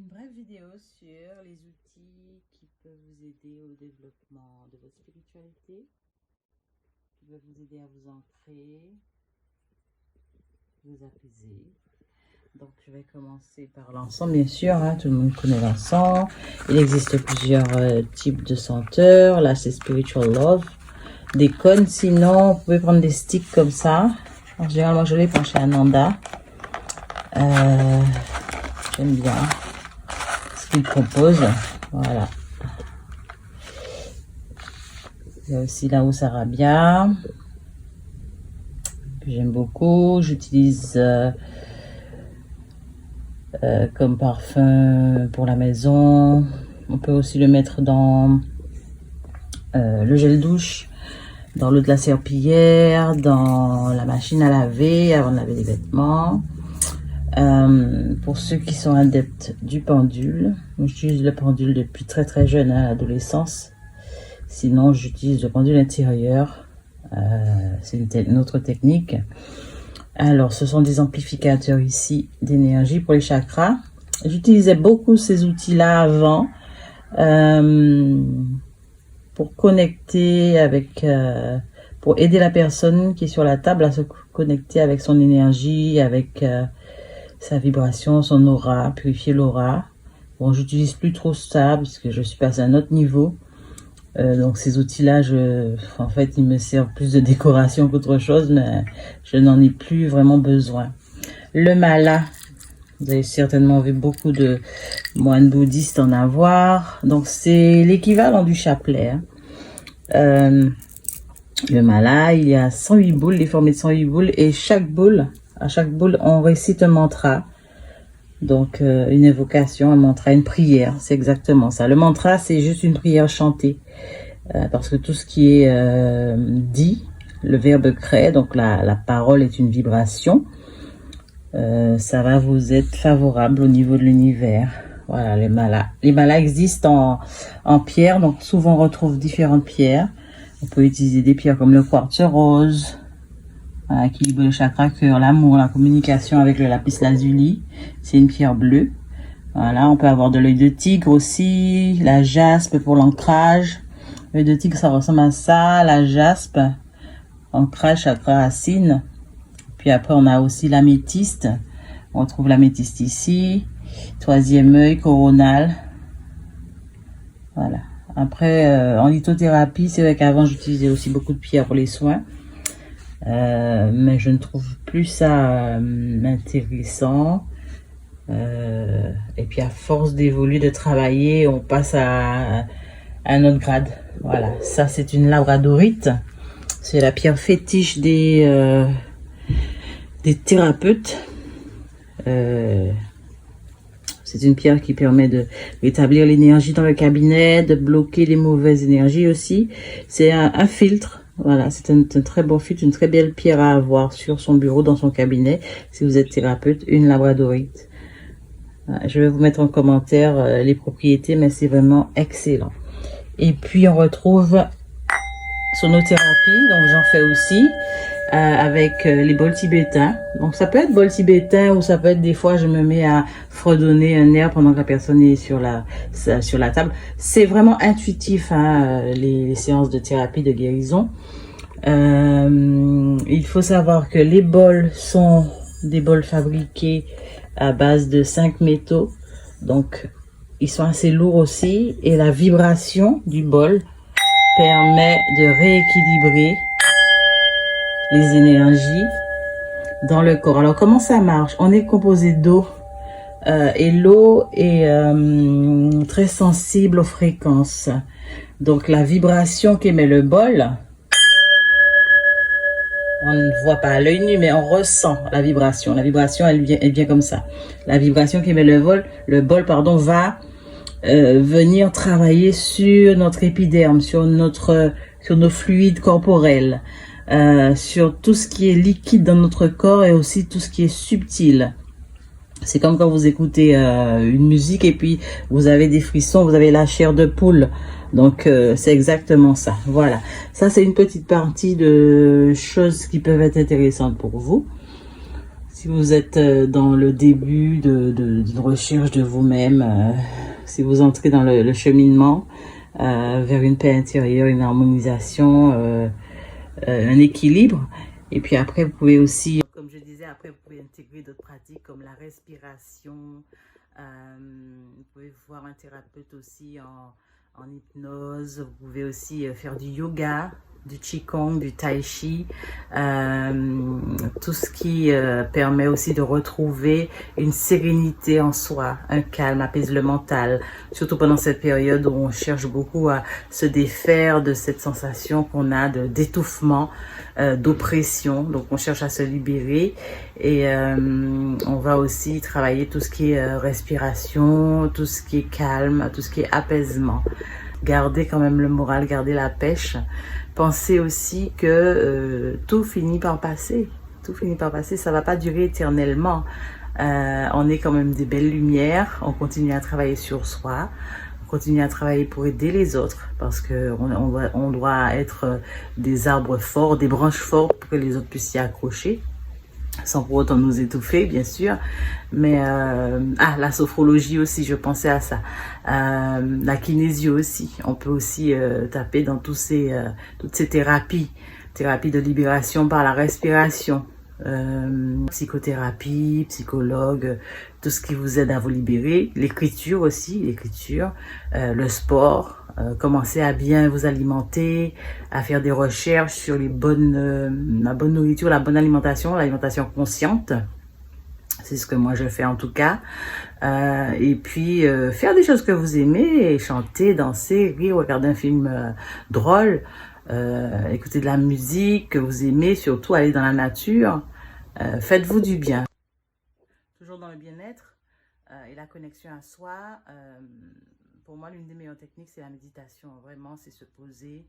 une brève vidéo sur les outils qui peuvent vous aider au développement de votre spiritualité, qui peuvent vous aider à vous ancrer, vous apaiser. Donc je vais commencer par l'encens, bien sûr, hein, tout le monde connaît l'encens. Il existe plusieurs types de senteurs. Là c'est Spiritual Love, des cônes. Sinon vous pouvez prendre des sticks comme ça. En général moi je les prends chez Ananda. J'aime bien ce qu'il propose. Voilà. Il y a aussi là où Sarabia, que j'aime beaucoup. J'utilise comme parfum pour la maison. On peut aussi le mettre dans le gel douche, dans l'eau de la serpillière, dans la machine à laver avant de laver les vêtements. Pour ceux qui sont adeptes du pendule, j'utilise le pendule depuis très jeune, à l'adolescence. Sinon j'utilise le pendule intérieur, c'est une autre technique. Alors ce sont des amplificateurs ici d'énergie pour les chakras. J'utilisais beaucoup ces outils là avant pour connecter avec, pour aider la personne qui est sur la table à se connecter avec son énergie, avec sa vibration, son aura, purifier l'aura. Bon, j'utilise plus trop ça puisque je suis passée à un autre niveau. Donc ces outils-là, en fait, ils me servent plus de décoration qu'autre chose, mais je n'en ai plus vraiment besoin. Le mala, vous avez certainement vu beaucoup de moines bouddhistes en avoir. Donc c'est l'équivalent du chapelet. Hein. Le mala, il y a 108 boules, il est formé de 108 boules, et à chaque boule, on récite un mantra. Donc, une évocation, un mantra, une prière, c'est exactement ça. Le mantra, c'est juste une prière chantée. Parce que tout ce qui est dit, le verbe crée, donc la parole est une vibration. Ça va vous être favorable au niveau de l'univers. Voilà, les malas. Les malas existent en pierre, donc souvent on retrouve différentes pierres. On peut utiliser des pierres comme le quartz rose, qui équilibre le chakra cœur, l'amour, la communication avec le lapis lazuli. C'est une pierre bleue. Voilà, on peut avoir de l'œil de tigre aussi, la jaspe pour l'ancrage. L'œil de tigre, ça ressemble à ça, la jaspe, ancrage, chakra racine. Puis après, on a aussi l'améthyste. On retrouve l'améthyste ici. Troisième œil, coronal. Voilà. Après, en lithothérapie, c'est vrai qu'avant, j'utilisais aussi beaucoup de pierres pour les soins. Mais je ne trouve plus ça intéressant. Et puis à force d'évoluer, de travailler, on passe à un autre grade. Voilà, ça c'est une labradorite. C'est la pierre fétiche des thérapeutes. C'est une pierre qui permet de rétablir l'énergie dans le cabinet, de bloquer les mauvaises énergies aussi. C'est un filtre. Voilà, c'est un très bon filtre, une très belle pierre à avoir sur son bureau, dans son cabinet. Si vous êtes thérapeute, une labradorite. Je vais vous mettre en commentaire les propriétés, mais c'est vraiment excellent. Et puis on retrouve sonothérapie, donc j'en fais aussi avec les bols tibétains. Donc ça peut être bol tibétain ou ça peut être des fois je me mets à fredonner un air pendant que la personne est sur la table. C'est vraiment intuitif, hein, les séances de thérapie de guérison. Il faut savoir que les bols sont des bols fabriqués à base de 5 métaux. Donc ils sont assez lourds aussi, et la vibration du bol permet de rééquilibrer les énergies dans le corps. Alors comment ça marche? On est composé d'eau et l'eau est très sensible aux fréquences. Donc la vibration qu'émet le bol, on ne voit pas à l'œil nu, mais on ressent la vibration. La vibration, elle vient comme ça. La vibration qu'émet le bol, va venir travailler sur notre épiderme, sur nos fluides corporels, sur tout ce qui est liquide dans notre corps et aussi tout ce qui est subtil. C'est comme quand vous écoutez une musique et puis vous avez des frissons, vous avez la chair de poule. Donc c'est exactement ça. Voilà, ça c'est une petite partie de choses qui peuvent être intéressantes pour vous. Si Si vous êtes dans le début d'une recherche de vous-même, si vous entrez dans le cheminement vers une paix intérieure, une harmonisation, un équilibre, et puis après vous pouvez aussi, comme je disais, après vous pouvez intégrer d'autres pratiques comme la respiration, vous pouvez voir un thérapeute aussi en hypnose, vous pouvez aussi faire du yoga, du qigong, du tai chi, tout ce qui permet aussi de retrouver une sérénité en soi, un calme, apaise le mental, surtout pendant cette période où on cherche beaucoup à se défaire de cette sensation qu'on a d'étouffement, d'oppression. Donc on cherche à se libérer et on va aussi travailler tout ce qui est respiration, tout ce qui est calme, tout ce qui est apaisement. Garder quand même le moral, garder la pêche. Pensez aussi que tout finit par passer. Tout finit par passer, ça va pas durer éternellement. On est quand même des belles lumières, on continue à travailler sur soi, on continue à travailler pour aider les autres parce que on doit être des arbres forts, des branches fortes pour que les autres puissent s'y accrocher. Sans pour autant nous étouffer, bien sûr. Mais, la sophrologie aussi, je pensais à ça. La kinésio aussi. On peut aussi taper dans toutes ces thérapies. Thérapie de libération par la respiration. Psychothérapie, psychologue, tout ce qui vous aide à vous libérer. L'écriture aussi, l'écriture. Le sport. Commencer à bien vous alimenter, à faire des recherches sur la bonne nourriture, la bonne alimentation, l'alimentation consciente. C'est ce que moi je fais en tout cas. Et puis faire des choses que vous aimez, chanter, danser, rire, regarder un film drôle, écouter de la musique que vous aimez, surtout aller dans la nature. Faites-vous du bien. Toujours dans le bien-être et la connexion à soi. Pour moi, l'une des meilleures techniques, c'est la méditation. Vraiment, c'est se poser,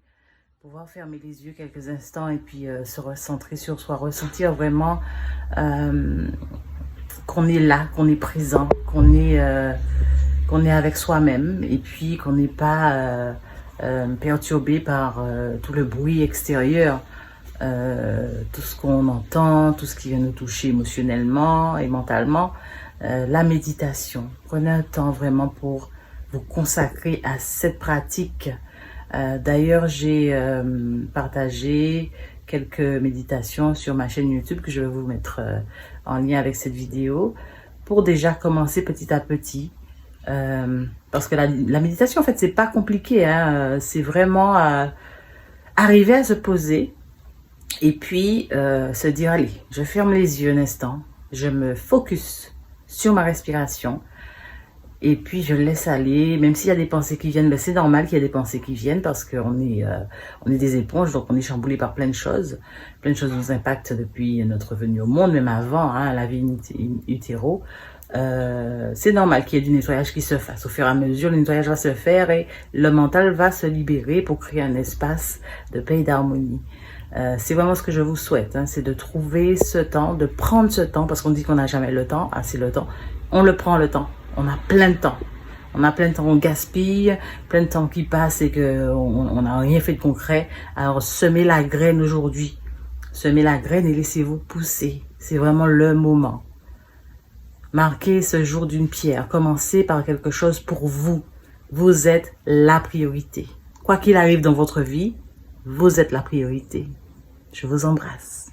pouvoir fermer les yeux quelques instants et puis se recentrer sur soi, ressentir vraiment qu'on est là, qu'on est présent, qu'on est avec soi-même et puis qu'on n'est pas perturbé par tout le bruit extérieur, tout ce qu'on entend, tout ce qui vient nous toucher émotionnellement et mentalement. La méditation. Prenez un temps vraiment pour vous consacrer à cette pratique. D'ailleurs, j'ai partagé quelques méditations sur ma chaîne YouTube que je vais vous mettre en lien avec cette vidéo pour déjà commencer petit à petit. Parce que la méditation, en fait, c'est pas compliqué. Hein, c'est vraiment arriver à se poser et puis se dire, allez, je ferme les yeux un instant, je me focus sur ma respiration. Et puis je laisse aller, même s'il y a des pensées qui viennent, ben c'est normal qu'il y ait des pensées qui viennent parce qu'on est des éponges, donc on est chamboulé par plein de choses. Plein de choses nous impactent depuis notre venue au monde, même avant, hein, la vie in utero. C'est normal qu'il y ait du nettoyage qui se fasse. Au fur et à mesure, le nettoyage va se faire et le mental va se libérer pour créer un espace de paix et d'harmonie. C'est vraiment ce que je vous souhaite, hein, c'est de trouver ce temps, de prendre ce temps, parce qu'on dit qu'on n'a jamais le temps, c'est le temps. On le prend le temps. On a plein de temps. On a plein de temps, on gaspille, plein de temps qui passe et qu'on n'a rien fait de concret. Alors, semez la graine aujourd'hui. Semez la graine et laissez-vous pousser. C'est vraiment le moment. Marquez ce jour d'une pierre. Commencez par quelque chose pour vous. Vous êtes la priorité. Quoi qu'il arrive dans votre vie, vous êtes la priorité. Je vous embrasse.